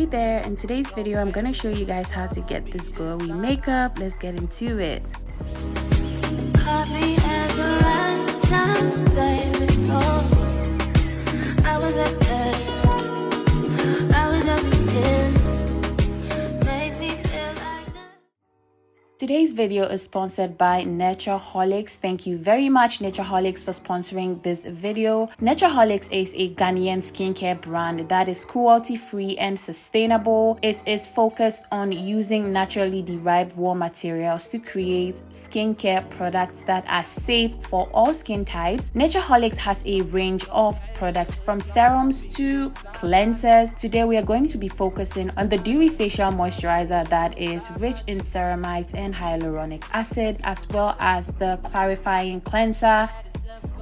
Hey there, in today's video I'm going to show you guys how to get this glowy makeup. Let's get into it. Caught me at the right time, baby. Oh, I was at the end. Made me feel like that. Today's video is sponsored by Nurtureholiks. Thank you very much, Nurtureholiks, for sponsoring this video. Nurtureholiks is a Ghanaian skincare brand that is cruelty-free and sustainable. It is focused on using naturally derived raw materials to create skincare products that are safe for all skin types. Nurtureholiks has a range of products from serums to cleansers. Today we are going to be focusing on the Dewy facial moisturizer that is rich in ceramides and hyaluronic acid, as well as the clarifying cleanser.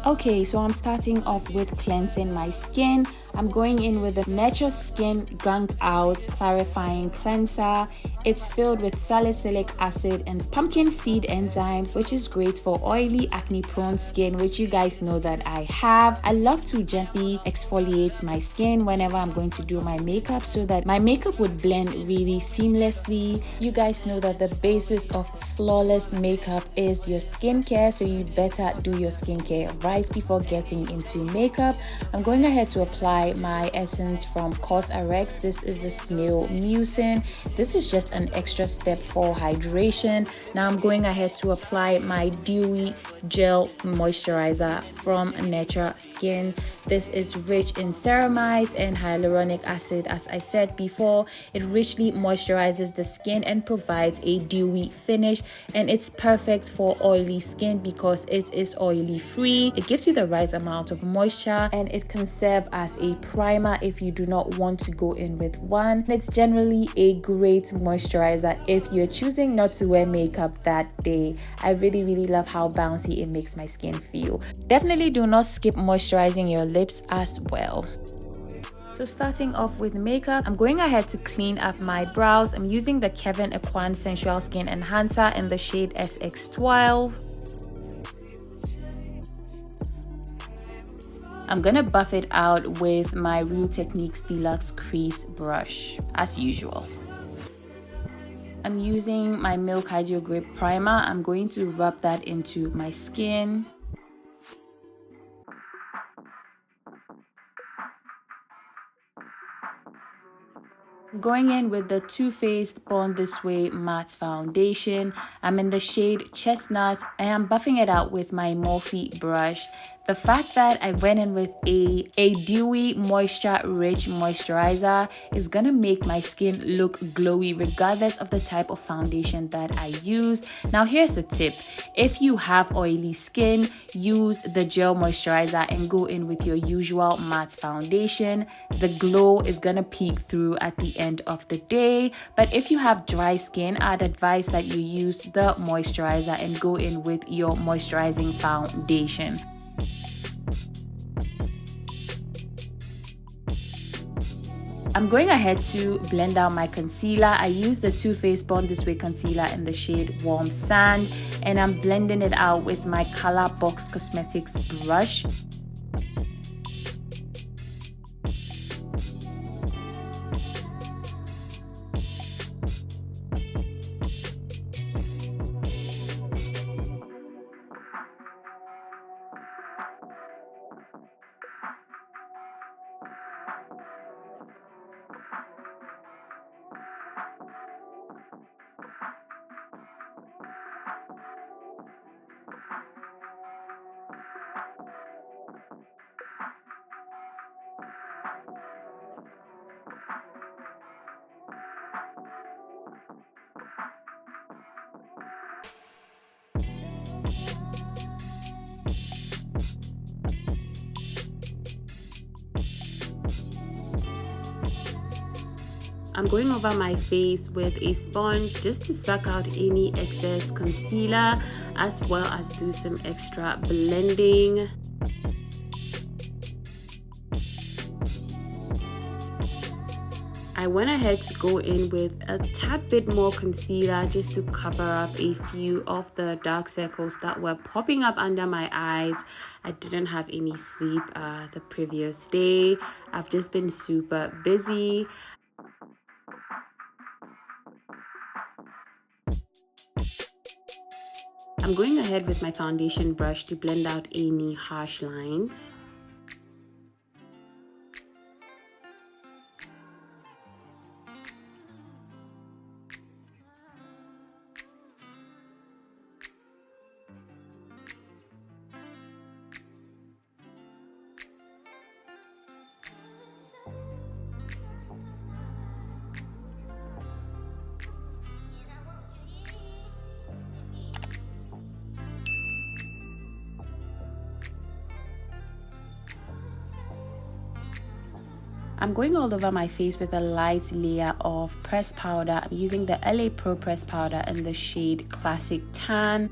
Okay, so I'm starting off with cleansing my skin. I'm going in with the Natural Skin Gunk Out Clarifying Cleanser. It's filled with salicylic acid and pumpkin seed enzymes, which is great for oily, acne-prone skin, which you guys know that I have. I love to gently exfoliate my skin whenever I'm going to do my makeup so that my makeup would blend really seamlessly. You guys know that the basis of flawless makeup is your skincare, so you better do your skincare right before getting into makeup. I'm going ahead to apply my essence from CosRx. This is the Snail Mucin. This is just an extra step for hydration. Now I'm going ahead to apply my Dewy gel moisturizer from Nature Skin. This is rich in ceramides and hyaluronic acid. As I said before, it richly moisturizes the skin and provides a dewy finish, and it's perfect for oily skin because it is oily free. It gives you the right amount of moisture, and it can serve as a primer if you do not want to go in with one. It's generally a great moisturizer if you're choosing not to wear makeup that day. I really love how bouncy it makes my skin feel. Definitely do not skip moisturizing your lips as well. So starting off with makeup, I'm going ahead to clean up my brows. I'm using the Kevin Aquan Sensual Skin Enhancer in the shade SX12. I'm gonna buff it out with my Real Techniques Deluxe Crease Brush, as usual. I'm using my Milk Hydro Grip Primer. I'm going to rub that into my skin. Going in with the Too Faced Born This Way Matte Foundation. I'm in the shade Chestnut and I'm buffing it out with my Morphe brush. The fact that I went in with a dewy, moisture-rich moisturizer is gonna make my skin look glowy regardless of the type of foundation that I use. Now here's a tip. If you have oily skin, use the gel moisturizer and go in with your usual matte foundation. The glow is gonna peek through at the end of the day. But if you have dry skin, I'd advise that you use the moisturizer and go in with your moisturizing foundation. I'm going ahead to blend out my concealer. I use the Too Faced Born This Way concealer in the shade Warm Sand, and I'm blending it out with my Color Box Cosmetics brush. I'm going over my face with a sponge just to suck out any excess concealer, as well as do some extra blending. I went ahead to go in with a tad bit more concealer just to cover up a few of the dark circles that were popping up under my eyes. I didn't have any sleep the previous day. I've just been super busy. I'm going ahead with my foundation brush to blend out any harsh lines. I'm going all over my face with a light layer of pressed powder. I'm using the LA Pro pressed powder in the shade Classic Tan.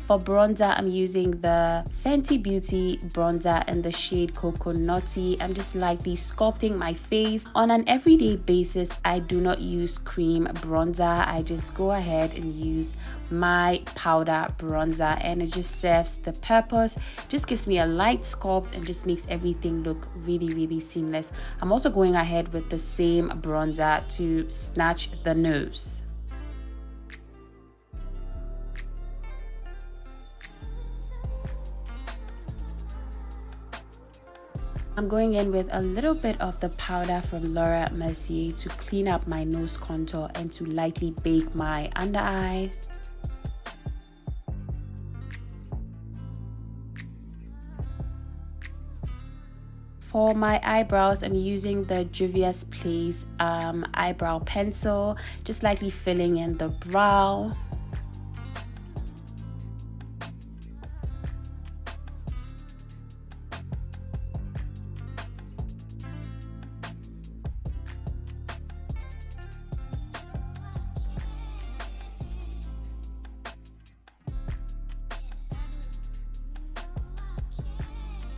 For bronzer, I'm using the Fenty Beauty bronzer in the shade Coconutty. I'm just lightly sculpting my face. On an everyday basis, I do not use cream bronzer. I just go ahead and use my powder bronzer, and it just serves the purpose. Just gives me a light sculpt and just makes everything look really seamless. I'm also going ahead with the same bronzer to snatch the nose. I'm going in with a little bit of the powder from Laura Mercier to clean up my nose contour and to lightly bake my under eyes. For my eyebrows, I'm using the Juvia's Place eyebrow pencil, just lightly filling in the brow.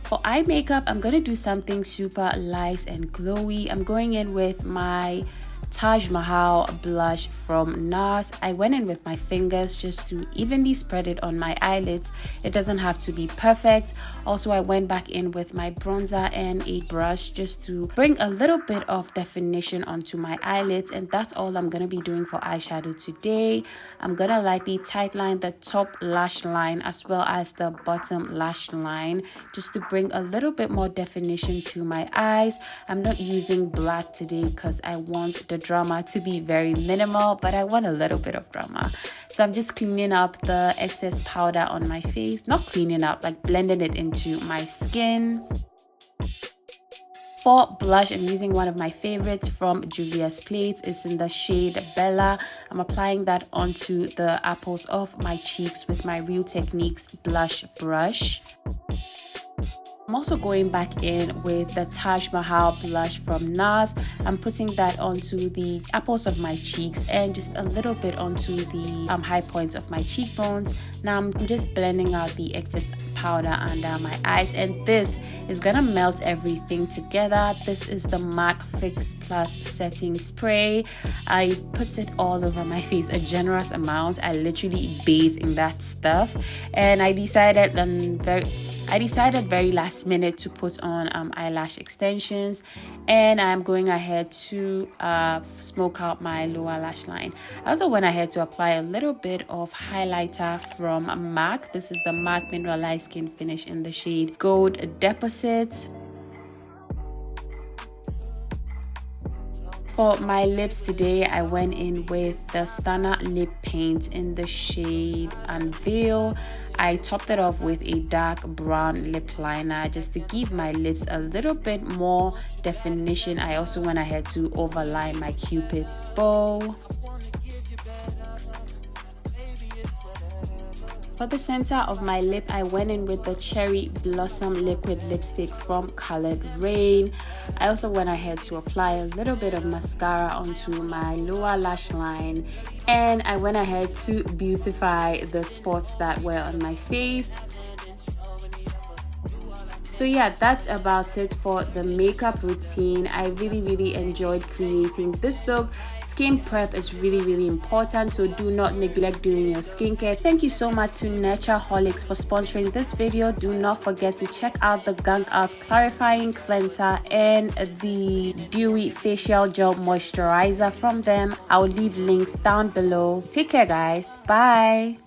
For eye makeup, I'm going to do something super light and glowy. I'm going in with my Taj Mahal blush from NARS. I went in with my fingers just to evenly spread it on my eyelids. It doesn't have to be perfect. Also, I went back in with my bronzer and a brush just to bring a little bit of definition onto my eyelids, and that's all I'm going to be doing for eyeshadow today. I'm going to lightly tightline the top lash line as well as the bottom lash line just to bring a little bit more definition to my eyes. I'm not using black today because I want the drama to be very minimal, but I want a little bit of drama. So I'm just cleaning up the excess powder on my face. Not cleaning up, like blending it into my skin. For blush, I'm using one of my favorites from Juvia's Place. It's in the shade Bella. I'm applying that onto the apples of my cheeks with my Real Techniques blush brush. I'm also going back in with the Taj Mahal blush from NARS. I'm putting that onto the apples of my cheeks and just a little bit onto the high points of my cheekbones. Now I'm just blending out the excess powder under my eyes, and this is gonna melt everything together. This is the MAC Fix Plus setting spray. I put it all over my face, a generous amount. I literally bathe in that stuff, and I decided very last minute to put on eyelash extensions, and I'm going ahead to smoke out my lower lash line. I also went ahead to apply a little bit of highlighter from MAC. This is the MAC Mineralized Skin Finish in the shade Gold Deposit. For my lips today, I went in with the Stunner Lip Paint in the shade Unveil. I topped it off with a dark brown lip liner just to give my lips a little bit more definition. I also went ahead to overline my Cupid's bow. For the center of my lip, I went in with the Cherry Blossom Liquid Lipstick from Colored Rain. I also went ahead to apply a little bit of mascara onto my lower lash line, and I went ahead to beautify the spots that were on my face. So yeah, that's about it for the makeup routine. I really enjoyed creating this look. skin prep is really important, so do not neglect doing your skincare. Thank you so much to Nurtureholiks for sponsoring this video. Do not forget to check out the Gunk clarifying cleanser and the Dewy facial gel moisturizer from them. I'll leave links down below. Take care guys. Bye.